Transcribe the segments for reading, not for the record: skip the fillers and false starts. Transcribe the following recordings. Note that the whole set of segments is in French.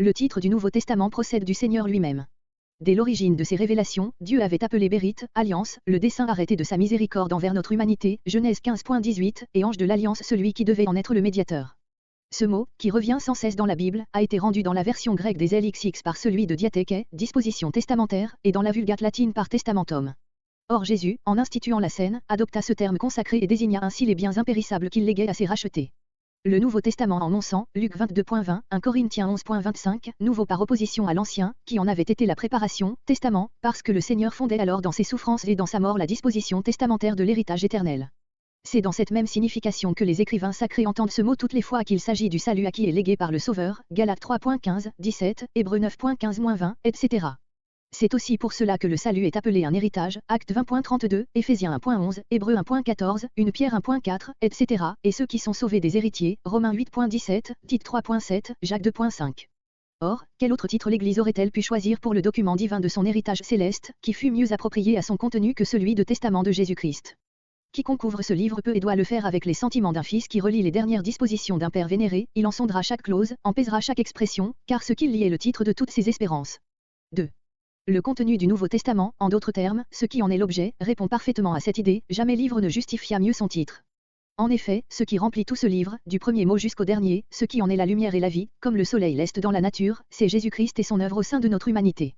Le titre du Nouveau Testament procède du Seigneur lui-même. Dès l'origine de ses révélations, Dieu avait appelé Bérite, alliance, le dessein arrêté de sa miséricorde envers notre humanité, Genèse 15.18, et ange de l'alliance celui qui devait en être le médiateur. Ce mot, qui revient sans cesse dans la Bible, a été rendu dans la version grecque des LXX par celui de diathèque, disposition testamentaire, et dans la Vulgate latine par testamentum. Or Jésus, en instituant la scène, adopta ce terme consacré et désigna ainsi les biens impérissables qu'il léguait à ses rachetés. Le Nouveau Testament en non-sang, Luc 22.20, 1 Corinthiens 11.25, nouveau par opposition à l'Ancien, qui en avait été la préparation, testament, parce que le Seigneur fondait alors dans ses souffrances et dans sa mort la disposition testamentaire de l'héritage éternel. C'est dans cette même signification que les écrivains sacrés entendent ce mot toutes les fois qu'il s'agit du salut acquis et légué par le Sauveur, Galates 3.15, 17, Hébreux 9.15-20, etc. C'est aussi pour cela que le salut est appelé un héritage, Actes 20.32, Éphésiens 1.11, Hébreux 1.14, 1 Pierre 1.4, etc., et ceux qui sont sauvés des héritiers, Romains 8.17, Tite 3.7, Jacques 2.5. Or, quel autre titre l'Église aurait-elle pu choisir pour le document divin de son héritage céleste, qui fût mieux approprié à son contenu que celui de testament de Jésus-Christ? Quiconque ouvre ce livre peut et doit le faire avec les sentiments d'un fils qui relit les dernières dispositions d'un père vénéré, il en sondera chaque clause, en pèsera chaque expression, car ce qu'il lit est le titre de toutes ses espérances. 2. Le contenu du Nouveau Testament, en d'autres termes, ce qui en est l'objet, répond parfaitement à cette idée, jamais livre ne justifia mieux son titre. En effet, ce qui remplit tout ce livre, du premier mot jusqu'au dernier, ce qui en est la lumière et la vie, comme le soleil l'est dans la nature, c'est Jésus-Christ et son œuvre au sein de notre humanité.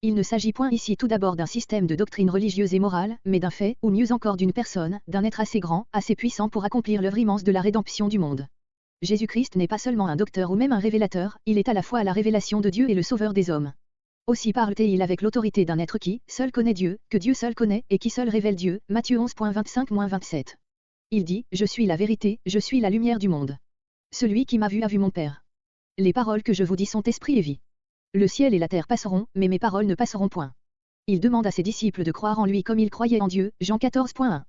Il ne s'agit point ici tout d'abord d'un système de doctrine religieuse et morale, mais d'un fait, ou mieux encore d'une personne, d'un être assez grand, assez puissant pour accomplir l'œuvre immense de la rédemption du monde. Jésus-Christ n'est pas seulement un docteur ou même un révélateur, il est à la fois la révélation de Dieu et le sauveur des hommes. Aussi parle-t-il avec l'autorité d'un être qui, seul connaît Dieu, que Dieu seul connaît, et qui seul révèle Dieu, Matthieu 11.25-27. Il dit, je suis la vérité, je suis la lumière du monde. Celui qui m'a vu a vu mon Père. Les paroles que je vous dis sont esprit et vie. Le ciel et la terre passeront, mais mes paroles ne passeront point. Il demande à ses disciples de croire en lui comme ils croyaient en Dieu, Jean 14.1.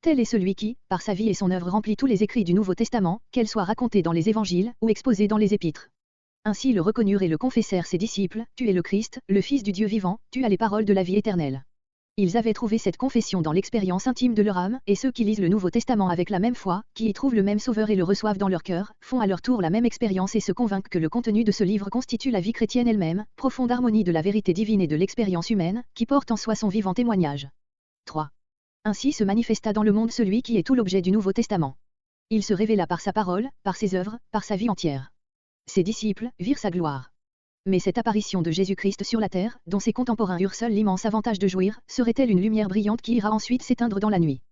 Tel est celui qui, par sa vie et son œuvre remplit tous les écrits du Nouveau Testament, qu'elles soient racontées dans les évangiles, ou exposées dans les épîtres. Ainsi le reconnurent et le confessèrent ses disciples, tu es le Christ, le Fils du Dieu vivant, tu as les paroles de la vie éternelle. Ils avaient trouvé cette confession dans l'expérience intime de leur âme, et ceux qui lisent le Nouveau Testament avec la même foi, qui y trouvent le même Sauveur et le reçoivent dans leur cœur, font à leur tour la même expérience et se convainquent que le contenu de ce livre constitue la vie chrétienne elle-même, profonde harmonie de la vérité divine et de l'expérience humaine, qui porte en soi son vivant témoignage. 3. Ainsi se manifesta dans le monde celui qui est tout l'objet du Nouveau Testament. Il se révéla par sa parole, par ses œuvres, par sa vie entière. Ses disciples virent sa gloire. Mais cette apparition de Jésus-Christ sur la terre, dont ses contemporains eurent seul l'immense avantage de jouir, serait-elle une lumière brillante qui ira ensuite s'éteindre dans la nuit?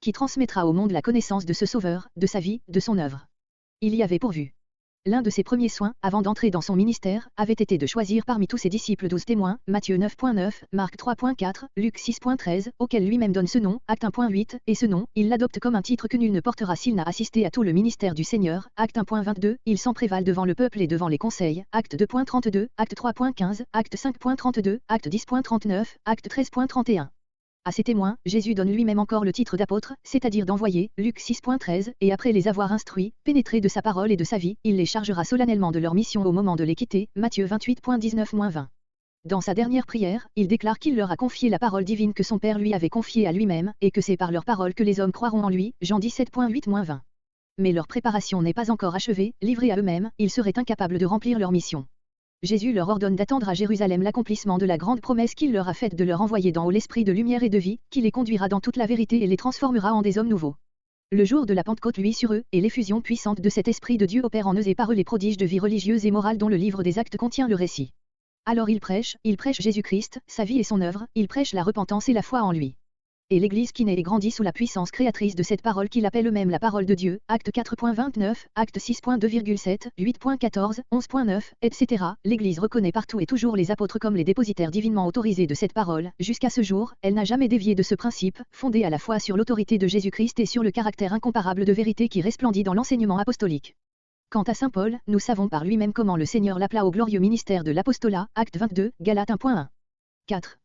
Qui transmettra au monde la connaissance de ce Sauveur, de sa vie, de son œuvre? Il y avait pourvu. L'un de ses premiers soins, avant d'entrer dans son ministère, avait été de choisir parmi tous ses disciples 12 témoins, Matthieu 9.9, Marc 3.4, Luc 6.13, auquel lui-même donne ce nom, Acte 1.8, et ce nom, il l'adopte comme un titre que nul ne portera s'il n'a assisté à tout le ministère du Seigneur, Acte 1.22, il s'en prévale devant le peuple et devant les conseils, Acte 2.32, Acte 3.15, Acte 5.32, Acte 10.39, Acte 13.31. À ces témoins, Jésus donne lui-même encore le titre d'apôtre, c'est-à-dire d'envoyé, Luc 6.13, et après les avoir instruits, pénétrés de sa parole et de sa vie, il les chargera solennellement de leur mission au moment de les quitter, Matthieu 28.19-20. Dans sa dernière prière, il déclare qu'il leur a confié la parole divine que son Père lui avait confiée à lui-même, et que c'est par leur parole que les hommes croiront en lui, Jean 17.8-20. Mais leur préparation n'est pas encore achevée, livrés à eux-mêmes, ils seraient incapables de remplir leur mission. Jésus leur ordonne d'attendre à Jérusalem l'accomplissement de la grande promesse qu'il leur a faite de leur envoyer d'en haut l'esprit de lumière et de vie, qui les conduira dans toute la vérité et les transformera en des hommes nouveaux. Le jour de la Pentecôte luit sur eux, et l'effusion puissante de cet esprit de Dieu opère en eux et par eux les prodiges de vie religieuse et morale dont le livre des Actes contient le récit. Alors ils prêchent Jésus-Christ, sa vie et son œuvre, ils prêchent la repentance et la foi en lui. Et l'Église qui naît et grandit sous la puissance créatrice de cette parole qu'il appelle eux-mêmes la parole de Dieu, Acte 4.29, Acte 6.2,7, 8.14, 11.9, etc. L'Église reconnaît partout et toujours les apôtres comme les dépositaires divinement autorisés de cette parole. Jusqu'à ce jour, elle n'a jamais dévié de ce principe, fondé à la fois sur l'autorité de Jésus-Christ et sur le caractère incomparable de vérité qui resplendit dans l'enseignement apostolique. Quant à saint Paul, nous savons par lui-même comment le Seigneur l'appela au glorieux ministère de l'apostolat, Acte 22, Galates 1.1. 4.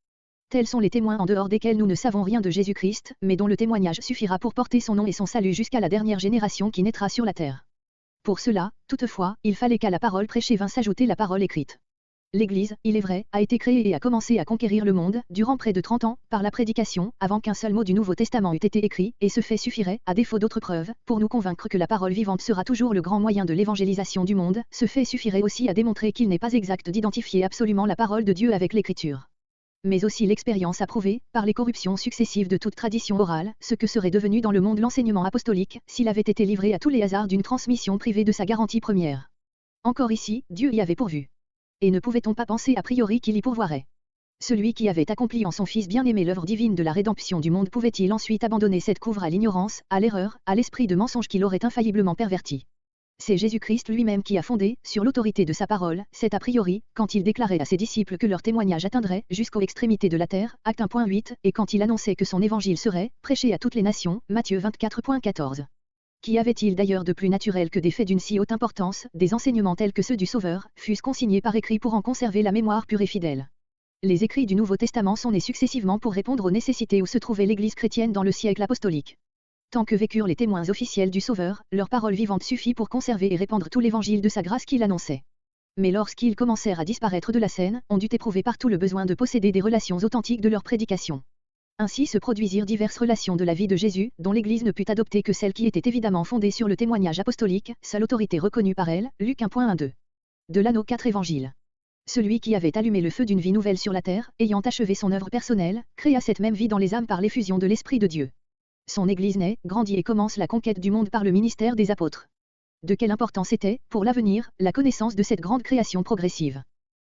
Tels sont les témoins en dehors desquels nous ne savons rien de Jésus-Christ, mais dont le témoignage suffira pour porter son nom et son salut jusqu'à la dernière génération qui naîtra sur la terre. Pour cela, toutefois, il fallait qu'à la parole prêchée vînt s'ajouter la parole écrite. L'Église, il est vrai, a été créée et a commencé à conquérir le monde, durant près de 30 ans, par la prédication, avant qu'un seul mot du Nouveau Testament eût été écrit, et ce fait suffirait, à défaut d'autres preuves, pour nous convaincre que la parole vivante sera toujours le grand moyen de l'évangélisation du monde, ce fait suffirait aussi à démontrer qu'il n'est pas exact d'identifier absolument la parole de Dieu avec l'Écriture. Mais aussi l'expérience a prouvé, par les corruptions successives de toute tradition orale, ce que serait devenu dans le monde l'enseignement apostolique, s'il avait été livré à tous les hasards d'une transmission privée de sa garantie première. Encore ici, Dieu y avait pourvu. Et ne pouvait-on pas penser a priori qu'il y pourvoirait? Celui qui avait accompli en son Fils bien-aimé l'œuvre divine de la rédemption du monde pouvait-il ensuite abandonner cette couvre à l'ignorance, à l'erreur, à l'esprit de mensonge qui l'aurait infailliblement perverti? C'est Jésus-Christ lui-même qui a fondé, sur l'autorité de sa parole, cet a priori, quand il déclarait à ses disciples que leur témoignage atteindrait jusqu'aux extrémités de la terre, acte 1.8, et quand il annonçait que son évangile serait prêché à toutes les nations, Matthieu 24.14. Qu'y avait-il d'ailleurs de plus naturel que des faits d'une si haute importance, des enseignements tels que ceux du Sauveur, fussent consignés par écrit pour en conserver la mémoire pure et fidèle? Les écrits du Nouveau Testament sont nés successivement pour répondre aux nécessités où se trouvait l'Église chrétienne dans le siècle apostolique. Tant que vécurent les témoins officiels du Sauveur, leur parole vivante suffit pour conserver et répandre tout l'évangile de sa grâce qu'il annonçait. Mais lorsqu'ils commencèrent à disparaître de la scène, on dut éprouver partout le besoin de posséder des relations authentiques de leur prédication. Ainsi se produisirent diverses relations de la vie de Jésus, dont l'Église ne put adopter que celle qui était évidemment fondée sur le témoignage apostolique, seule autorité reconnue par elle, Luc 1.1-2. De là nos 4 évangiles. Celui qui avait allumé le feu d'une vie nouvelle sur la terre, ayant achevé son œuvre personnelle, créa cette même vie dans les âmes par l'effusion de l'Esprit de Dieu. Son Église naît, grandit et commence la conquête du monde par le ministère des apôtres. De quelle importance était, pour l'avenir, la connaissance de cette grande création progressive?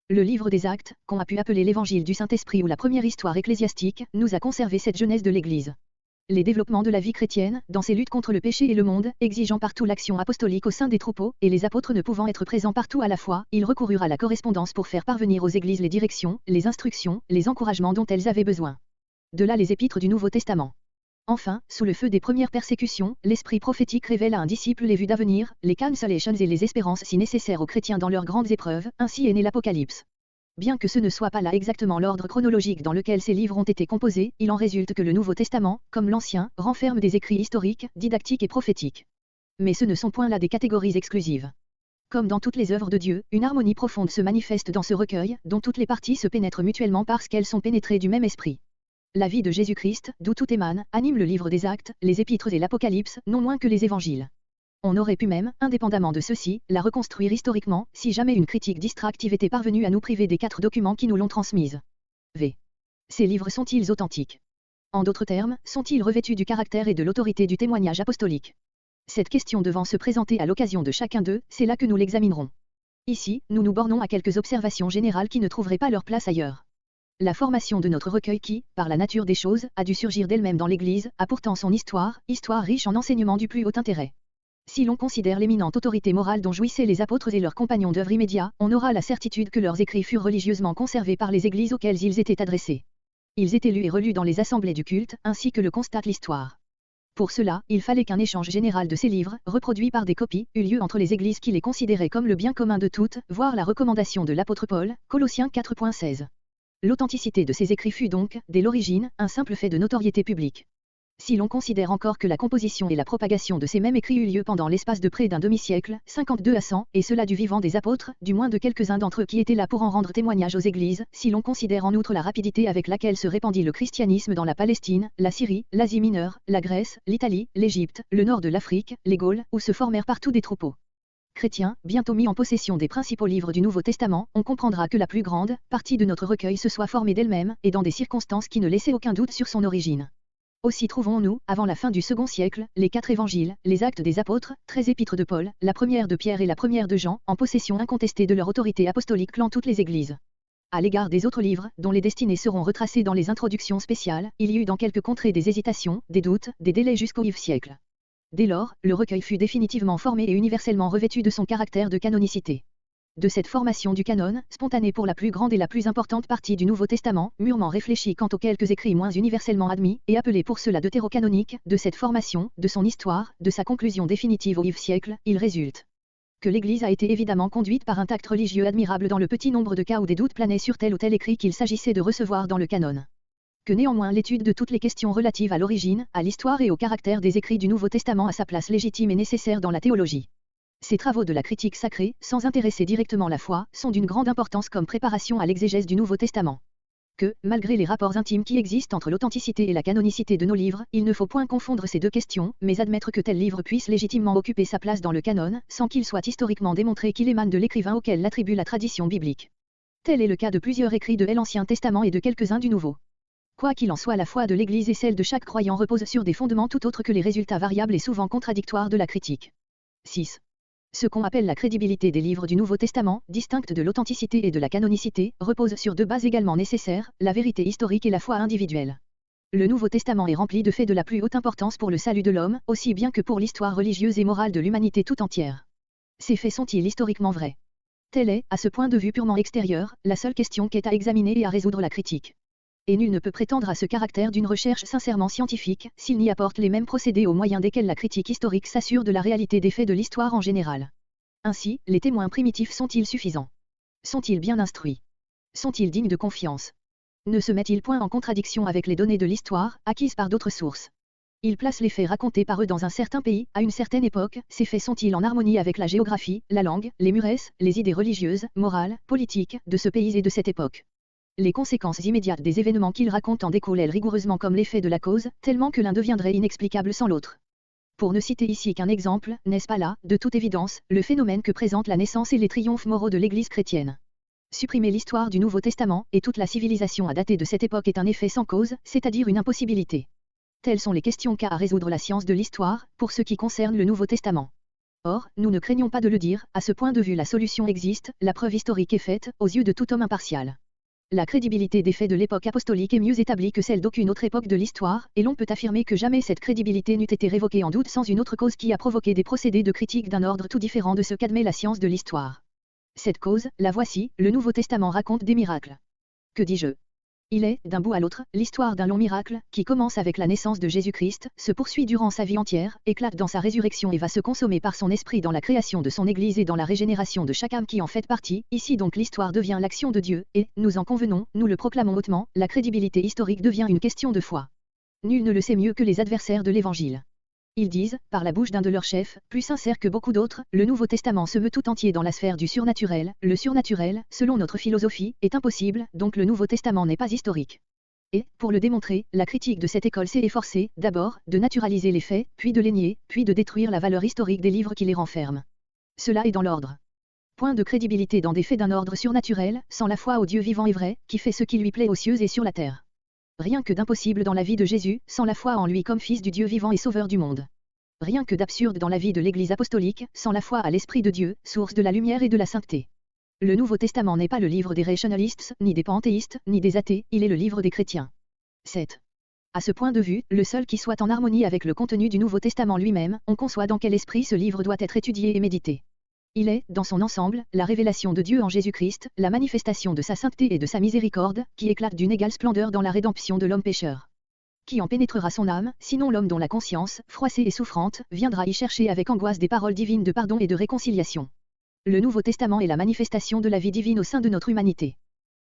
Le livre des Actes, qu'on a pu appeler l'évangile du Saint-Esprit ou la première histoire ecclésiastique, nous a conservé cette jeunesse de l'Église. Les développements de la vie chrétienne, dans ses luttes contre le péché et le monde, exigeant partout l'action apostolique au sein des troupeaux, et les apôtres ne pouvant être présents partout à la fois, ils recoururent à la correspondance pour faire parvenir aux églises les directions, les instructions, les encouragements dont elles avaient besoin. De là les épîtres du Nouveau Testament. Enfin, sous le feu des premières persécutions, l'esprit prophétique révèle à un disciple les vues d'avenir, les consolations et les espérances si nécessaires aux chrétiens dans leurs grandes épreuves, ainsi est né l'Apocalypse. Bien que ce ne soit pas là exactement l'ordre chronologique dans lequel ces livres ont été composés, il en résulte que le Nouveau Testament, comme l'Ancien, renferme des écrits historiques, didactiques et prophétiques. Mais ce ne sont point là des catégories exclusives. Comme dans toutes les œuvres de Dieu, une harmonie profonde se manifeste dans ce recueil, dont toutes les parties se pénètrent mutuellement parce qu'elles sont pénétrées du même esprit. La vie de Jésus-Christ, d'où tout émane, anime le livre des Actes, les Épîtres et l'Apocalypse, non moins que les Évangiles. On aurait pu même, indépendamment de ceci, la reconstruire historiquement, si jamais une critique distractive était parvenue à nous priver des 4 documents qui nous l'ont transmise. V. Ces livres sont-ils authentiques? En d'autres termes, sont-ils revêtus du caractère et de l'autorité du témoignage apostolique? Cette question devant se présenter à l'occasion de chacun d'eux, c'est là que nous l'examinerons. Ici, nous nous bornons à quelques observations générales qui ne trouveraient pas leur place ailleurs. La formation de notre recueil qui, par la nature des choses, a dû surgir d'elle-même dans l'Église, a pourtant son histoire riche en enseignements du plus haut intérêt. Si l'on considère l'éminente autorité morale dont jouissaient les apôtres et leurs compagnons d'œuvre immédiats, on aura la certitude que leurs écrits furent religieusement conservés par les églises auxquelles ils étaient adressés. Ils étaient lus et relus dans les assemblées du culte, ainsi que le constate l'histoire. Pour cela, il fallait qu'un échange général de ces livres, reproduits par des copies, eût lieu entre les églises qui les considéraient comme le bien commun de toutes, voire la recommandation de l'apôtre Paul, Colossiens 4.16. L'authenticité de ces écrits fut donc, dès l'origine, un simple fait de notoriété publique. Si l'on considère encore que la composition et la propagation de ces mêmes écrits eut lieu pendant l'espace de près d'un demi-siècle, 52 à 100, et cela du vivant des apôtres, du moins de quelques-uns d'entre eux qui étaient là pour en rendre témoignage aux églises, si l'on considère en outre la rapidité avec laquelle se répandit le christianisme dans la Palestine, la Syrie, l'Asie mineure, la Grèce, l'Italie, l'Égypte, le nord de l'Afrique, les Gaules, où se formèrent partout des troupeaux chrétiens, bientôt mis en possession des principaux livres du Nouveau Testament, on comprendra que la plus grande partie de notre recueil se soit formée d'elle-même, et dans des circonstances qui ne laissaient aucun doute sur son origine. Aussi trouvons-nous, avant la fin du second siècle, les 4 évangiles, les actes des apôtres, 13 épîtres de Paul, la première de Pierre et la première de Jean, en possession incontestée de leur autorité apostolique clant toutes les églises. À l'égard des autres livres, dont les destinées seront retracées dans les introductions spéciales, il y eut dans quelques contrées des hésitations, des doutes, des délais jusqu'au IX siècle. Dès lors, le recueil fut définitivement formé et universellement revêtu de son caractère de canonicité. De cette formation du canon, spontanée pour la plus grande et la plus importante partie du Nouveau Testament, mûrement réfléchie quant aux quelques écrits moins universellement admis, et appelés pour cela deutérocanoniques, de cette formation, de son histoire, de sa conclusion définitive au IX siècle, il résulte que l'Église a été évidemment conduite par un tact religieux admirable dans le petit nombre de cas où des doutes planaient sur tel ou tel écrit qu'il s'agissait de recevoir dans le canon. Que néanmoins l'étude de toutes les questions relatives à l'origine, à l'histoire et au caractère des écrits du Nouveau Testament a sa place légitime et nécessaire dans la théologie. Ces travaux de la critique sacrée, sans intéresser directement la foi, sont d'une grande importance comme préparation à l'exégèse du Nouveau Testament. Que, malgré les rapports intimes qui existent entre l'authenticité et la canonicité de nos livres, il ne faut point confondre ces deux questions, mais admettre que tel livre puisse légitimement occuper sa place dans le canon, sans qu'il soit historiquement démontré qu'il émane de l'écrivain auquel l'attribue la tradition biblique. Tel est le cas de plusieurs écrits de l'Ancien Testament et de quelques-uns du Nouveau. Quoi qu'il en soit, la foi de l'Église et celle de chaque croyant reposent sur des fondements tout autres que les résultats variables et souvent contradictoires de la critique. 6. Ce qu'on appelle la crédibilité des livres du Nouveau Testament, distincte de l'authenticité et de la canonicité, repose sur deux bases également nécessaires, la vérité historique et la foi individuelle. Le Nouveau Testament est rempli de faits de la plus haute importance pour le salut de l'homme, aussi bien que pour l'histoire religieuse et morale de l'humanité tout entière. Ces faits sont-ils historiquement vrais? Telle est, à ce point de vue purement extérieur, la seule question qu'est à examiner et à résoudre la critique. Et nul ne peut prétendre à ce caractère d'une recherche sincèrement scientifique, s'il n'y apporte les mêmes procédés au moyen desquels la critique historique s'assure de la réalité des faits de l'histoire en général. Ainsi, les témoins primitifs sont-ils suffisants? Sont-ils bien instruits? Sont-ils dignes de confiance? Ne se met-ils point en contradiction avec les données de l'histoire, acquises par d'autres sources? Ils placent les faits racontés par eux dans un certain pays, à une certaine époque, ces faits sont-ils en harmonie avec la géographie, la langue, les mœurs, les idées religieuses, morales, politiques, de ce pays et de cette époque? Les conséquences immédiates des événements qu'ils racontent en découlent elles rigoureusement comme l'effet de la cause, tellement que l'un deviendrait inexplicable sans l'autre. Pour ne citer ici qu'un exemple, n'est-ce pas là, de toute évidence, le phénomène que présentent la naissance et les triomphes moraux de l'Église chrétienne? Supprimer l'histoire du Nouveau Testament, et toute la civilisation à dater de cette époque est un effet sans cause, c'est-à-dire une impossibilité. Telles sont les questions qu'a à résoudre la science de l'histoire, pour ce qui concerne le Nouveau Testament. Or, nous ne craignons pas de le dire, à ce point de vue la solution existe, la preuve historique est faite, aux yeux de tout homme impartial. La crédibilité des faits de l'époque apostolique est mieux établie que celle d'aucune autre époque de l'histoire, et l'on peut affirmer que jamais cette crédibilité n'eût été révoquée en doute sans une autre cause qui a provoqué des procédés de critique d'un ordre tout différent de ce qu'admet la science de l'histoire. Cette cause, la voici, le Nouveau Testament raconte des miracles. Que dis-je? Il est, d'un bout à l'autre, l'histoire d'un long miracle, qui commence avec la naissance de Jésus-Christ, se poursuit durant sa vie entière, éclate dans sa résurrection et va se consommer par son esprit dans la création de son Église et dans la régénération de chaque âme qui en fait partie. Ici donc l'histoire devient l'action de Dieu, et, nous en convenons, nous le proclamons hautement, la crédibilité historique devient une question de foi. Nul ne le sait mieux que les adversaires de l'Évangile. Ils disent, par la bouche d'un de leurs chefs, plus sincère que beaucoup d'autres, le Nouveau Testament se meut tout entier dans la sphère du surnaturel, le surnaturel, selon notre philosophie, est impossible, donc le Nouveau Testament n'est pas historique. Et, pour le démontrer, la critique de cette école s'est efforcée, d'abord, de naturaliser les faits, puis de les nier, puis de détruire la valeur historique des livres qui les renferment. Cela est dans l'ordre. Point de crédibilité dans des faits d'un ordre surnaturel, sans la foi au Dieu vivant et vrai, qui fait ce qui lui plaît aux cieux et sur la terre. Rien que d'impossible dans la vie de Jésus, sans la foi en lui comme Fils du Dieu vivant et Sauveur du monde. Rien que d'absurde dans la vie de l'Église apostolique, sans la foi à l'Esprit de Dieu, source de la lumière et de la sainteté. Le Nouveau Testament n'est pas le livre des rationalistes, ni des panthéistes, ni des athées, il est le livre des chrétiens. 7. À ce point de vue, le seul qui soit en harmonie avec le contenu du Nouveau Testament lui-même, on conçoit dans quel esprit ce livre doit être étudié et médité. Il est, dans son ensemble, la révélation de Dieu en Jésus-Christ, la manifestation de sa sainteté et de sa miséricorde, qui éclate d'une égale splendeur dans la rédemption de l'homme pécheur. Qui en pénétrera son âme, sinon l'homme dont la conscience, froissée et souffrante, viendra y chercher avec angoisse des paroles divines de pardon et de réconciliation. Le Nouveau Testament est la manifestation de la vie divine au sein de notre humanité.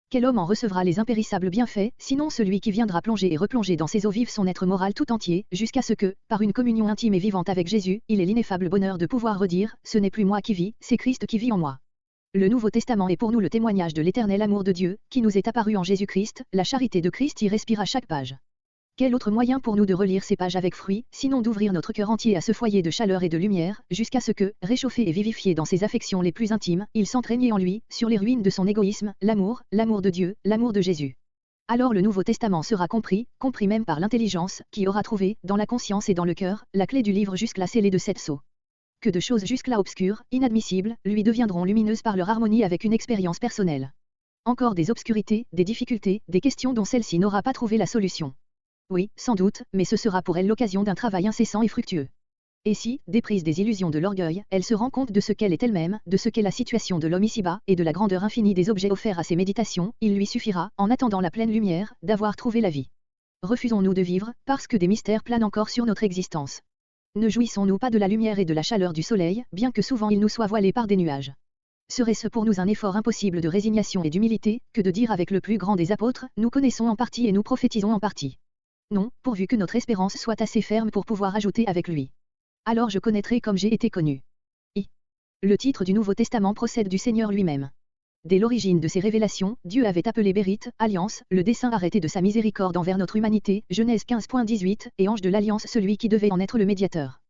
Quel homme en recevra les impérissables bienfaits, sinon celui qui viendra plonger et replonger dans ses eaux vives son être moral tout entier, jusqu'à ce que, par une communion intime et vivante avec Jésus, il ait l'ineffable bonheur de pouvoir redire, ce n'est plus moi qui vis, c'est Christ qui vit en moi. Le Nouveau Testament est pour nous le témoignage de l'éternel amour de Dieu, qui nous est apparu en Jésus-Christ, la charité de Christ y respire à chaque page. Quel autre moyen pour nous de relire ces pages avec fruit, sinon d'ouvrir notre cœur entier à ce foyer de chaleur et de lumière, jusqu'à ce que, réchauffé et vivifié dans ses affections les plus intimes, il s'entraigne en lui, sur les ruines de son égoïsme, l'amour de Dieu, l'amour de Jésus. Alors le Nouveau Testament sera compris même par l'intelligence, qui aura trouvé, dans la conscience et dans le cœur, la clé du livre jusque-là scellé de 7 sceaux. Que de choses jusque-là obscures, inadmissibles, lui deviendront lumineuses par leur harmonie avec une expérience personnelle. Encore des obscurités, des difficultés, des questions dont celle-ci n'aura pas trouvé la solution. Oui, sans doute, mais ce sera pour elle l'occasion d'un travail incessant et fructueux. Et si, déprise des illusions de l'orgueil, elle se rend compte de ce qu'elle est elle-même, de ce qu'est la situation de l'homme ici-bas, et de la grandeur infinie des objets offerts à ses méditations, il lui suffira, en attendant la pleine lumière, d'avoir trouvé la vie. Refusons-nous de vivre, parce que des mystères planent encore sur notre existence. Ne jouissons-nous pas de la lumière et de la chaleur du soleil, bien que souvent il nous soit voilé par des nuages. Serait-ce pour nous un effort impossible de résignation et d'humilité, que de dire avec le plus grand des apôtres, nous connaissons en partie et nous prophétisons en partie. Non, pourvu que notre espérance soit assez ferme pour pouvoir ajouter avec lui. Alors je connaîtrai comme j'ai été connu. Le titre du Nouveau Testament procède du Seigneur lui-même. Dès l'origine de ces révélations, Dieu avait appelé Bérith, alliance, le dessein arrêté de sa miséricorde envers notre humanité, Genèse 15.18, et ange de l'alliance celui qui devait en être le médiateur.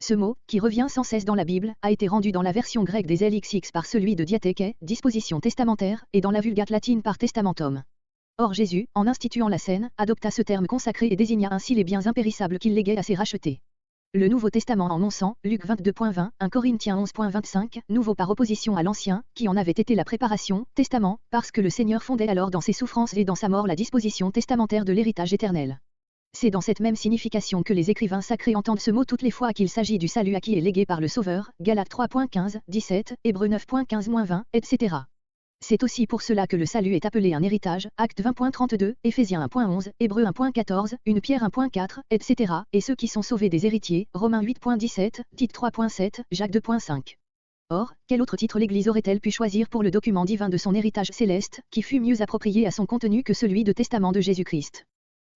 Ce mot, qui revient sans cesse dans la Bible, a été rendu dans la version grecque des LXX par celui de diathèque, disposition testamentaire, et dans la Vulgate latine par testamentum. Or Jésus, en instituant la scène, adopta ce terme consacré et désigna ainsi les biens impérissables qu'il léguait à ses rachetés. Le Nouveau Testament en non-sang, Luc 22.20, 1 Corinthiens 11.25, nouveau par opposition à l'Ancien, qui en avait été la préparation, testament, parce que le Seigneur fondait alors dans ses souffrances et dans sa mort la disposition testamentaire de l'héritage éternel. C'est dans cette même signification que les écrivains sacrés entendent ce mot toutes les fois qu'il s'agit du salut acquis et légué par le Sauveur, Galates 3.15, 17, Hébreux 9.15-20, etc. C'est aussi pour cela que le salut est appelé un héritage, Actes 20.32, Éphésiens 1.11, Hébreux 1.14, 1 Pierre 1.4, etc., et ceux qui sont sauvés des héritiers, Romains 8.17, Tite 3.7, Jacques 2.5. Or, quel autre titre l'Église aurait-elle pu choisir pour le document divin de son héritage céleste, qui fût mieux approprié à son contenu que celui de testament de Jésus-Christ?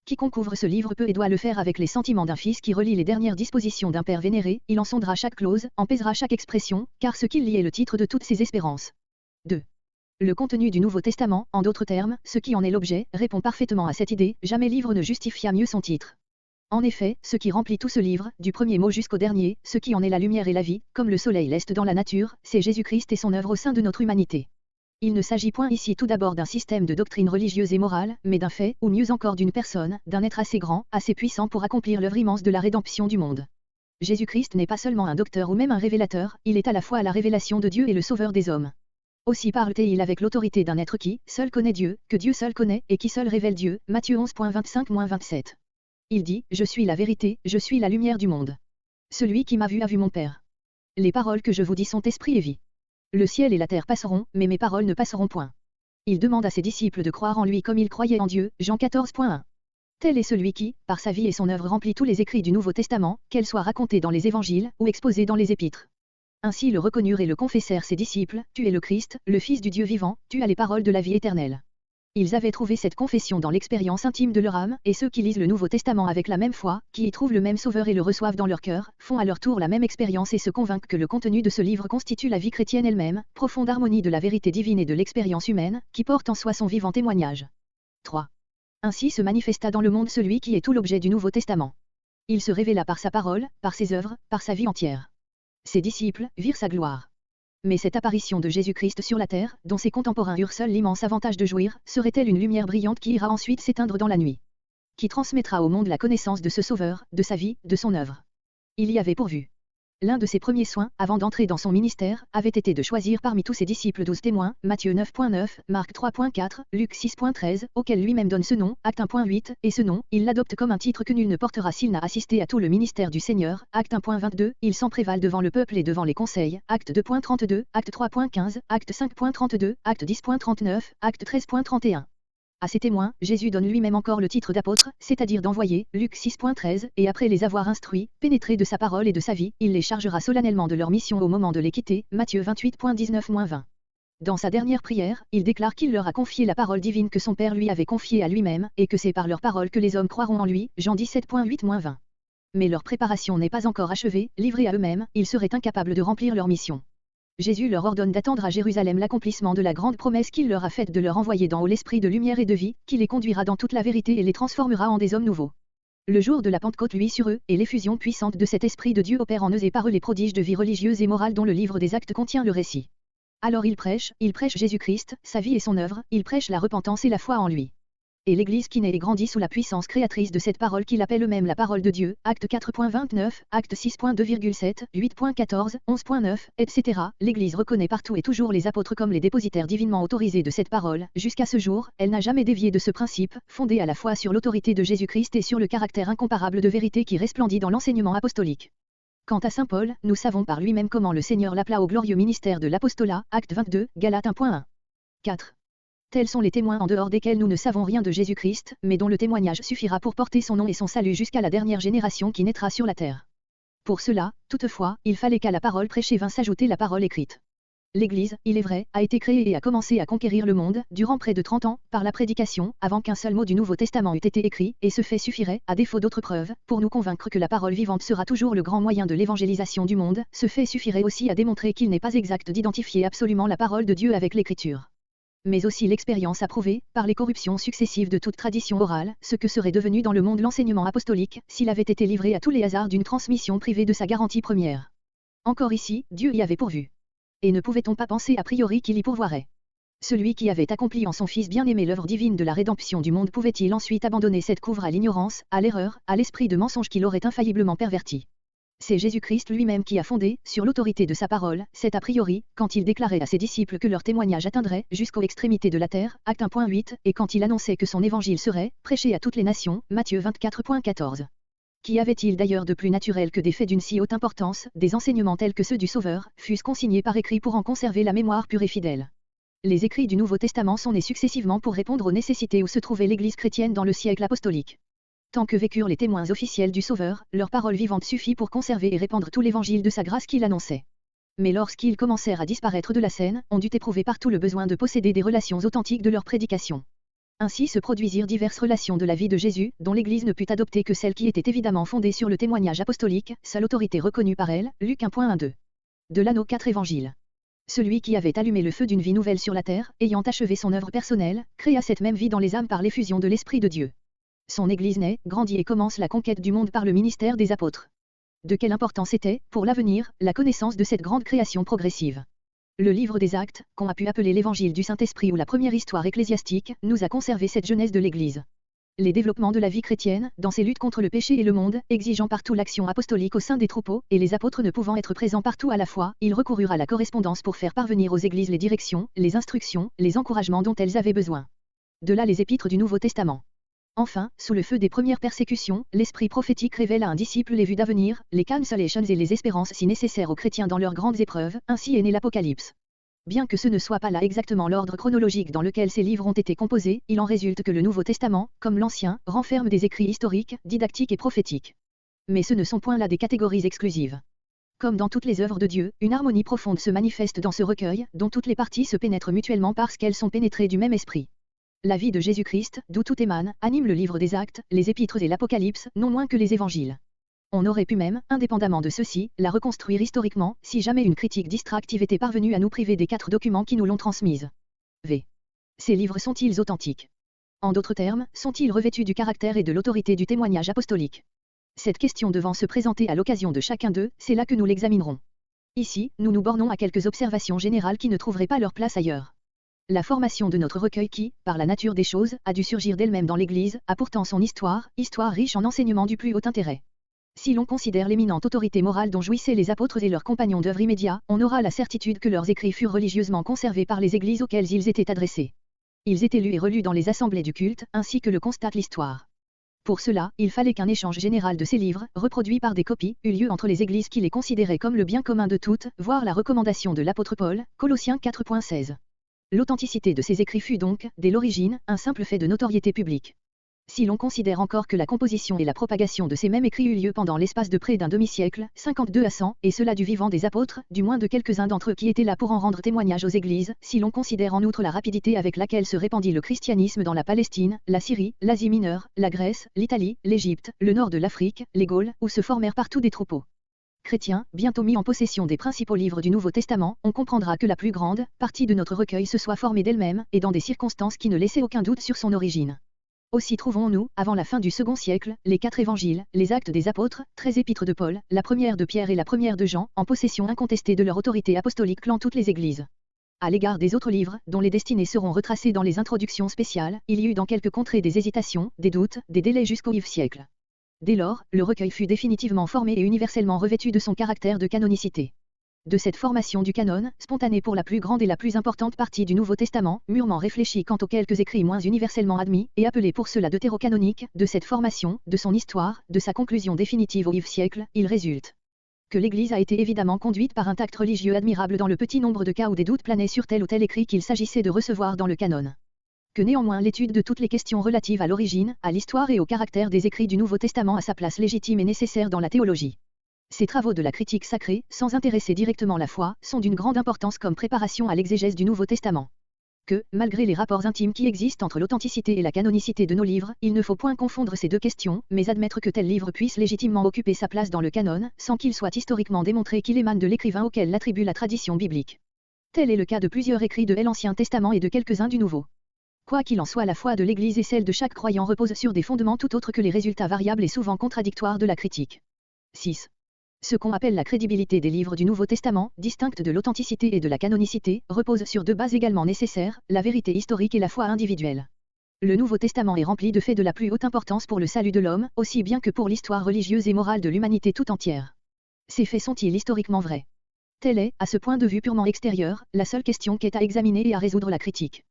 Quiconque ouvre ce livre peut et doit le faire avec les sentiments d'un fils qui relit les dernières dispositions d'un père vénéré, il en sondera chaque clause, en pèsera chaque expression, car ce qu'il lit est le titre de toutes ses espérances. 2. Le contenu du Nouveau Testament, en d'autres termes, ce qui en est l'objet, répond parfaitement à cette idée, jamais livre ne justifia mieux son titre. En effet, ce qui remplit tout ce livre, du premier mot jusqu'au dernier, ce qui en est la lumière et la vie, comme le soleil l'est dans la nature, c'est Jésus-Christ et son œuvre au sein de notre humanité. Il ne s'agit point ici tout d'abord d'un système de doctrine religieuse et morale, mais d'un fait, ou mieux encore d'une personne, d'un être assez grand, assez puissant pour accomplir l'œuvre immense de la rédemption du monde. Jésus-Christ n'est pas seulement un docteur ou même un révélateur, il est à la fois la révélation de Dieu et le sauveur des hommes. Aussi parle-t-il avec l'autorité d'un être qui, seul connaît Dieu, que Dieu seul connaît, et qui seul révèle Dieu, Matthieu 11.25-27. Il dit, je suis la vérité, je suis la lumière du monde. Celui qui m'a vu a vu mon Père. Les paroles que je vous dis sont esprit et vie. Le ciel et la terre passeront, mais mes paroles ne passeront point. Il demande à ses disciples de croire en lui comme ils croyaient en Dieu, Jean 14.1. Tel est celui qui, par sa vie et son œuvre remplit tous les écrits du Nouveau Testament, qu'elles soient racontées dans les évangiles, ou exposées dans les épîtres. Ainsi le reconnurent et le confessèrent ses disciples, tu es le Christ, le Fils du Dieu vivant, tu as les paroles de la vie éternelle. Ils avaient trouvé cette confession dans l'expérience intime de leur âme, et ceux qui lisent le Nouveau Testament avec la même foi, qui y trouvent le même Sauveur et le reçoivent dans leur cœur, font à leur tour la même expérience et se convainquent que le contenu de ce livre constitue la vie chrétienne elle-même, profonde harmonie de la vérité divine et de l'expérience humaine, qui porte en soi son vivant témoignage. 3. Ainsi se manifesta dans le monde celui qui est tout l'objet du Nouveau Testament. Il se révéla par sa parole, par ses œuvres, par sa vie entière. Ses disciples virent sa gloire. Mais cette apparition de Jésus-Christ sur la terre, dont ses contemporains eurent seul l'immense avantage de jouir, serait-elle une lumière brillante qui ira ensuite s'éteindre dans la nuit? Qui transmettra au monde la connaissance de ce Sauveur, de sa vie, de son œuvre? Il y avait pourvu. L'un de ses premiers soins, avant d'entrer dans son ministère, avait été de choisir parmi tous ses disciples 12 témoins, Matthieu 9.9, Marc 3.4, Luc 6.13, auquel lui-même donne ce nom, Acte 1.8, et ce nom, il l'adopte comme un titre que nul ne portera s'il n'a assisté à tout le ministère du Seigneur, Acte 1.22, il s'en prévale devant le peuple et devant les conseils, Acte 2.32, Acte 3.15, Acte 5.32, Acte 10.39, Acte 13.31. À ces témoins, Jésus donne lui-même encore le titre d'apôtre, c'est-à-dire d'envoyé, Luc 6.13, et après les avoir instruits, pénétrés de sa parole et de sa vie, il les chargera solennellement de leur mission au moment de les quitter, Matthieu 28.19-20. Dans sa dernière prière, il déclare qu'il leur a confié la parole divine que son Père lui avait confiée à lui-même, et que c'est par leur parole que les hommes croiront en lui, Jean 17.8-20. Mais leur préparation n'est pas encore achevée, livrés à eux-mêmes, ils seraient incapables de remplir leur mission. Jésus leur ordonne d'attendre à Jérusalem l'accomplissement de la grande promesse qu'il leur a faite de leur envoyer d'en haut l'esprit de lumière et de vie, qui les conduira dans toute la vérité et les transformera en des hommes nouveaux. Le jour de la Pentecôte luit sur eux, et l'effusion puissante de cet esprit de Dieu opère en eux et par eux les prodiges de vie religieuse et morale dont le livre des Actes contient le récit. Alors ils prêchent Jésus-Christ, sa vie et son œuvre, ils prêchent la repentance et la foi en lui. Et l'Église qui naît et grandit sous la puissance créatrice de cette parole qu'il appelle eux-mêmes la parole de Dieu, Acte 4.29, Acte 6.2,7, 8.14, 11.9, etc. L'Église reconnaît partout et toujours les apôtres comme les dépositaires divinement autorisés de cette parole. Jusqu'à ce jour, elle n'a jamais dévié de ce principe, fondé à la fois sur l'autorité de Jésus-Christ et sur le caractère incomparable de vérité qui resplendit dans l'enseignement apostolique. Quant à saint Paul, nous savons par lui-même comment le Seigneur l'appela au glorieux ministère de l'apostolat, Acte 22, Galates 1.1. 4. Tels sont les témoins en dehors desquels nous ne savons rien de Jésus-Christ, mais dont le témoignage suffira pour porter son nom et son salut jusqu'à la dernière génération qui naîtra sur la terre. Pour cela, toutefois, il fallait qu'à la parole prêchée vint s'ajouter la parole écrite. L'Église, il est vrai, a été créée et a commencé à conquérir le monde, durant près de 30 ans, par la prédication, avant qu'un seul mot du Nouveau Testament eût été écrit, et ce fait suffirait, à défaut d'autres preuves, pour nous convaincre que la parole vivante sera toujours le grand moyen de l'évangélisation du monde, ce fait suffirait aussi à démontrer qu'il n'est pas exact d'identifier absolument la parole de Dieu avec l'Écriture. Mais aussi l'expérience a prouvé, par les corruptions successives de toute tradition orale, ce que serait devenu dans le monde l'enseignement apostolique, s'il avait été livré à tous les hasards d'une transmission privée de sa garantie première. Encore ici, Dieu y avait pourvu. Et ne pouvait-on pas penser a priori qu'il y pourvoirait? Celui qui avait accompli en son Fils bien-aimé l'œuvre divine de la rédemption du monde pouvait-il ensuite abandonner cette couvre à l'ignorance, à l'erreur, à l'esprit de mensonge qui l'aurait infailliblement perverti? C'est Jésus-Christ lui-même qui a fondé, sur l'autorité de sa parole, cet a priori, quand il déclarait à ses disciples que leur témoignage atteindrait jusqu'aux extrémités de la terre, acte 1.8, et quand il annonçait que son évangile serait prêché à toutes les nations, Matthieu 24.14. Qu'y avait-il d'ailleurs de plus naturel que des faits d'une si haute importance, des enseignements tels que ceux du Sauveur, fussent consignés par écrit pour en conserver la mémoire pure et fidèle? Les écrits du Nouveau Testament sont nés successivement pour répondre aux nécessités où se trouvait l'Église chrétienne dans le siècle apostolique. Tant que vécurent les témoins officiels du Sauveur, leur parole vivante suffit pour conserver et répandre tout l'évangile de sa grâce qu'il annonçait. Mais lorsqu'ils commencèrent à disparaître de la scène, on dut éprouver partout le besoin de posséder des relations authentiques de leur prédication. Ainsi se produisirent diverses relations de la vie de Jésus, dont l'Église ne put adopter que celle qui était évidemment fondée sur le témoignage apostolique, seule autorité reconnue par elle, Luc 1.1-2. De là nos 4 évangiles. Celui qui avait allumé le feu d'une vie nouvelle sur la terre, ayant achevé son œuvre personnelle, créa cette même vie dans les âmes par l'effusion de l'Esprit de Dieu. Son Église naît, grandit et commence la conquête du monde par le ministère des apôtres. De quelle importance était, pour l'avenir, la connaissance de cette grande création progressive? Le livre des Actes, qu'on a pu appeler l'évangile du Saint-Esprit ou la première histoire ecclésiastique, nous a conservé cette jeunesse de l'Église. Les développements de la vie chrétienne, dans ses luttes contre le péché et le monde, exigeant partout l'action apostolique au sein des troupeaux, et les apôtres ne pouvant être présents partout à la fois, ils recoururent à la correspondance pour faire parvenir aux églises les directions, les instructions, les encouragements dont elles avaient besoin. De là les épîtres du Nouveau Testament. Enfin, sous le feu des premières persécutions, l'esprit prophétique révèle à un disciple les vues d'avenir, les consolations et les espérances si nécessaires aux chrétiens dans leurs grandes épreuves, ainsi est né l'Apocalypse. Bien que ce ne soit pas là exactement l'ordre chronologique dans lequel ces livres ont été composés, il en résulte que le Nouveau Testament, comme l'Ancien, renferme des écrits historiques, didactiques et prophétiques. Mais ce ne sont point là des catégories exclusives. Comme dans toutes les œuvres de Dieu, une harmonie profonde se manifeste dans ce recueil, dont toutes les parties se pénètrent mutuellement parce qu'elles sont pénétrées du même esprit. La vie de Jésus-Christ, d'où tout émane, anime le livre des Actes, les Épîtres et l'Apocalypse, non moins que les Évangiles. On aurait pu même, indépendamment de ceci, la reconstruire historiquement, si jamais une critique distractive était parvenue à nous priver des 4 documents qui nous l'ont transmise. V. Ces livres sont-ils authentiques? En d'autres termes, sont-ils revêtus du caractère et de l'autorité du témoignage apostolique? Cette question devant se présenter à l'occasion de chacun d'eux, c'est là que nous l'examinerons. Ici, nous nous bornons à quelques observations générales qui ne trouveraient pas leur place ailleurs. La formation de notre recueil qui, par la nature des choses, a dû surgir d'elle-même dans l'Église, a pourtant son histoire riche en enseignements du plus haut intérêt. Si l'on considère l'éminente autorité morale dont jouissaient les apôtres et leurs compagnons d'œuvre immédiats, on aura la certitude que leurs écrits furent religieusement conservés par les églises auxquelles ils étaient adressés. Ils étaient lus et relus dans les assemblées du culte, ainsi que le constate l'histoire. Pour cela, il fallait qu'un échange général de ces livres, reproduits par des copies, eût lieu entre les églises qui les considéraient comme le bien commun de toutes, voire la recommandation de l'apôtre Paul, Colossiens 4.16. L'authenticité de ces écrits fut donc, dès l'origine, un simple fait de notoriété publique. Si l'on considère encore que la composition et la propagation de ces mêmes écrits eut lieu pendant l'espace de près d'un demi-siècle, 52 à 100, et cela du vivant des apôtres, du moins de quelques-uns d'entre eux qui étaient là pour en rendre témoignage aux églises, si l'on considère en outre la rapidité avec laquelle se répandit le christianisme dans la Palestine, la Syrie, l'Asie mineure, la Grèce, l'Italie, l'Égypte, le nord de l'Afrique, les Gaules, où se formèrent partout des troupeaux chrétiens, bientôt mis en possession des principaux livres du Nouveau Testament, on comprendra que la plus grande partie de notre recueil se soit formée d'elle-même, et dans des circonstances qui ne laissaient aucun doute sur son origine. Aussi trouvons-nous, avant la fin du second siècle, les 4 évangiles, les actes des apôtres, 13 épîtres de Paul, la première de Pierre et la première de Jean, en possession incontestée de leur autorité apostolique clant toutes les églises. À l'égard des autres livres, dont les destinées seront retracées dans les introductions spéciales, il y eut dans quelques contrées des hésitations, des doutes, des délais jusqu'au IX siècle. Dès lors, le recueil fut définitivement formé et universellement revêtu de son caractère de canonicité. De cette formation du canon, spontanée pour la plus grande et la plus importante partie du Nouveau Testament, mûrement réfléchie quant aux quelques écrits moins universellement admis, et appelés pour cela deutérocanoniques, de cette formation, de son histoire, de sa conclusion définitive au IX siècle, il résulte que l'Église a été évidemment conduite par un tact religieux admirable dans le petit nombre de cas où des doutes planaient sur tel ou tel écrit qu'il s'agissait de recevoir dans le canon. Que néanmoins l'étude de toutes les questions relatives à l'origine, à l'histoire et au caractère des écrits du Nouveau Testament a sa place légitime et nécessaire dans la théologie. Ces travaux de la critique sacrée, sans intéresser directement la foi, sont d'une grande importance comme préparation à l'exégèse du Nouveau Testament. Que, malgré les rapports intimes qui existent entre l'authenticité et la canonicité de nos livres, il ne faut point confondre ces deux questions, mais admettre que tel livre puisse légitimement occuper sa place dans le canon, sans qu'il soit historiquement démontré qu'il émane de l'écrivain auquel l'attribue la tradition biblique. Tel est le cas de plusieurs écrits de l'Ancien Testament et de quelques-uns du Nouveau. Quoi qu'il en soit, la foi de l'Église et celle de chaque croyant reposent sur des fondements tout autres que les résultats variables et souvent contradictoires de la critique. 6. Ce qu'on appelle la crédibilité des livres du Nouveau Testament, distincte de l'authenticité et de la canonicité, repose sur deux bases également nécessaires, la vérité historique et la foi individuelle. Le Nouveau Testament est rempli de faits de la plus haute importance pour le salut de l'homme, aussi bien que pour l'histoire religieuse et morale de l'humanité tout entière. Ces faits sont-ils historiquement vrais? Telle est, à ce point de vue purement extérieur, la seule question qu'est à examiner et à résoudre la critique.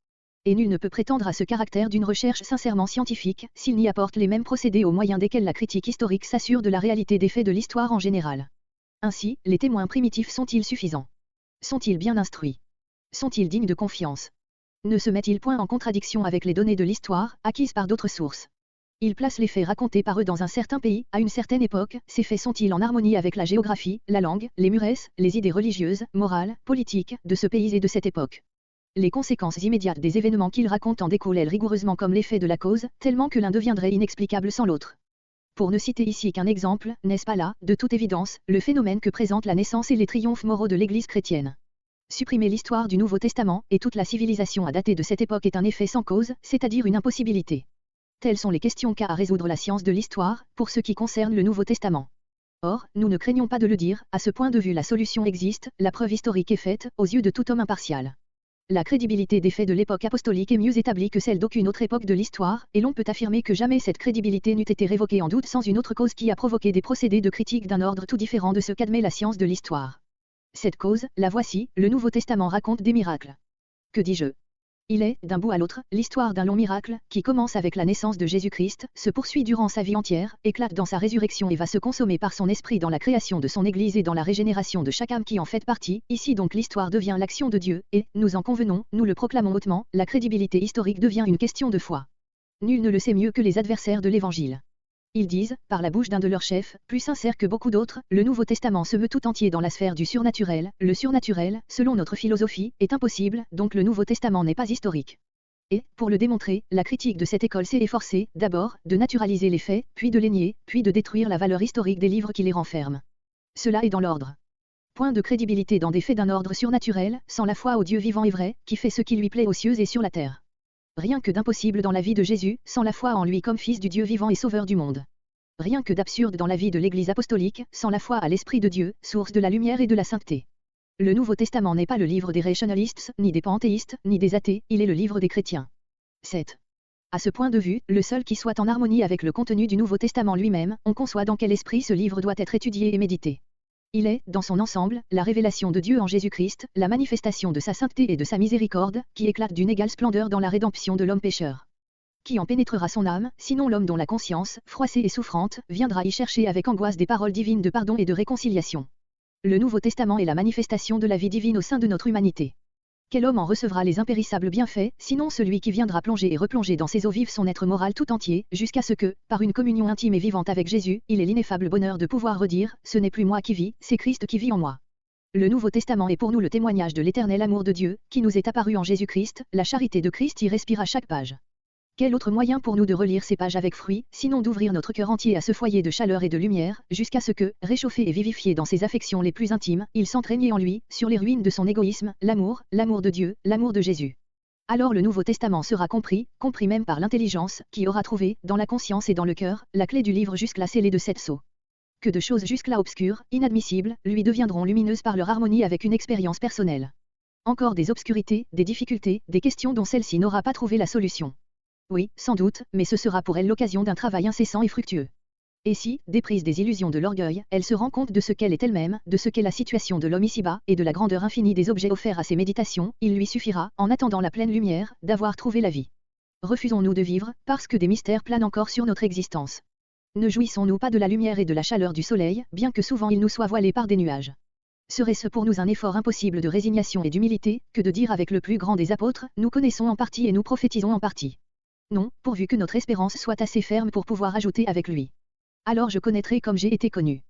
Et nul ne peut prétendre à ce caractère d'une recherche sincèrement scientifique, s'il n'y apporte les mêmes procédés au moyen desquels la critique historique s'assure de la réalité des faits de l'histoire en général. Ainsi, les témoins primitifs sont-ils suffisants? Sont-ils bien instruits? Sont-ils dignes de confiance? Ne se met-ils point en contradiction avec les données de l'histoire, acquises par d'autres sources? Ils placent les faits racontés par eux dans un certain pays, à une certaine époque, ces faits sont-ils en harmonie avec la géographie, la langue, les mœurs, les idées religieuses, morales, politiques, de ce pays et de cette époque? Les conséquences immédiates des événements qu'ils racontent en découlent elles rigoureusement comme l'effet de la cause, tellement que l'un deviendrait inexplicable sans l'autre. Pour ne citer ici qu'un exemple, n'est-ce pas là, de toute évidence, le phénomène que présentent la naissance et les triomphes moraux de l'Église chrétienne? Supprimer l'histoire du Nouveau Testament, et toute la civilisation à dater de cette époque est un effet sans cause, c'est-à-dire une impossibilité. Telles sont les questions qu'a à résoudre la science de l'histoire, pour ce qui concerne le Nouveau Testament. Or, nous ne craignons pas de le dire, à ce point de vue la solution existe, la preuve historique est faite, aux yeux de tout homme impartial. La crédibilité des faits de l'époque apostolique est mieux établie que celle d'aucune autre époque de l'histoire, et l'on peut affirmer que jamais cette crédibilité n'eût été révoquée en doute sans une autre cause qui a provoqué des procédés de critique d'un ordre tout différent de ce qu'admet la science de l'histoire. Cette cause, la voici, le Nouveau Testament raconte des miracles. Que dis-je? Il est, d'un bout à l'autre, l'histoire d'un long miracle, qui commence avec la naissance de Jésus-Christ, se poursuit durant sa vie entière, éclate dans sa résurrection et va se consommer par son esprit dans la création de son Église et dans la régénération de chaque âme qui en fait partie. Ici donc l'histoire devient l'action de Dieu, et, nous en convenons, nous le proclamons hautement, la crédibilité historique devient une question de foi. Nul ne le sait mieux que les adversaires de l'Évangile. Ils disent, par la bouche d'un de leurs chefs, plus sincère que beaucoup d'autres, le Nouveau Testament se meut tout entier dans la sphère du surnaturel. Le surnaturel, selon notre philosophie, est impossible, donc le Nouveau Testament n'est pas historique. Et, pour le démontrer, la critique de cette école s'est efforcée, d'abord, de naturaliser les faits, puis de les nier, puis de détruire la valeur historique des livres qui les renferment. Cela est dans l'ordre. Point de crédibilité dans des faits d'un ordre surnaturel, sans la foi au Dieu vivant et vrai, qui fait ce qui lui plaît aux cieux et sur la terre. Rien que d'impossible dans la vie de Jésus, sans la foi en lui comme Fils du Dieu vivant et Sauveur du monde. Rien que d'absurde dans la vie de l'Église apostolique, sans la foi à l'Esprit de Dieu, source de la lumière et de la sainteté. Le Nouveau Testament n'est pas le livre des rationalistes, ni des panthéistes, ni des athées, il est le livre des chrétiens. 7. À ce point de vue, le seul qui soit en harmonie avec le contenu du Nouveau Testament lui-même, on conçoit dans quel esprit ce livre doit être étudié et médité. Il est, dans son ensemble, la révélation de Dieu en Jésus-Christ, la manifestation de sa sainteté et de sa miséricorde, qui éclate d'une égale splendeur dans la rédemption de l'homme pécheur. Qui en pénétrera son âme, sinon l'homme dont la conscience, froissée et souffrante, viendra y chercher avec angoisse des paroles divines de pardon et de réconciliation. Le Nouveau Testament est la manifestation de la vie divine au sein de notre humanité. Quel homme en recevra les impérissables bienfaits, sinon celui qui viendra plonger et replonger dans ses eaux vives son être moral tout entier, jusqu'à ce que, par une communion intime et vivante avec Jésus, il ait l'ineffable bonheur de pouvoir redire, ce n'est plus moi qui vis, c'est Christ qui vit en moi. Le Nouveau Testament est pour nous le témoignage de l'éternel amour de Dieu, qui nous est apparu en Jésus-Christ, la charité de Christ y respire à chaque page. Quel autre moyen pour nous de relire ces pages avec fruit, sinon d'ouvrir notre cœur entier à ce foyer de chaleur et de lumière, jusqu'à ce que, réchauffé et vivifié dans ses affections les plus intimes, il sente régner en lui, sur les ruines de son égoïsme, l'amour de Dieu, l'amour de Jésus. Alors le Nouveau Testament sera compris même par l'intelligence, qui aura trouvé, dans la conscience et dans le cœur, la clé du livre jusque-là scellé de 7 sceaux. Que de choses jusque-là obscures, inadmissibles, lui deviendront lumineuses par leur harmonie avec une expérience personnelle. Encore des obscurités, des difficultés, des questions dont celle-ci n'aura pas trouvé la solution. Oui, sans doute, mais ce sera pour elle l'occasion d'un travail incessant et fructueux. Et si, déprise des illusions de l'orgueil, elle se rend compte de ce qu'elle est elle-même, de ce qu'est la situation de l'homme ici-bas, et de la grandeur infinie des objets offerts à ses méditations, il lui suffira, en attendant la pleine lumière, d'avoir trouvé la vie. Refusons-nous de vivre, parce que des mystères planent encore sur notre existence. Ne jouissons-nous pas de la lumière et de la chaleur du soleil, bien que souvent il nous soit voilé par des nuages. Serait-ce pour nous un effort impossible de résignation et d'humilité, que de dire avec le plus grand des apôtres, nous connaissons en partie et nous prophétisons en partie. Non, pourvu que notre espérance soit assez ferme pour pouvoir ajouter avec lui. Alors je connaîtrai comme j'ai été connu.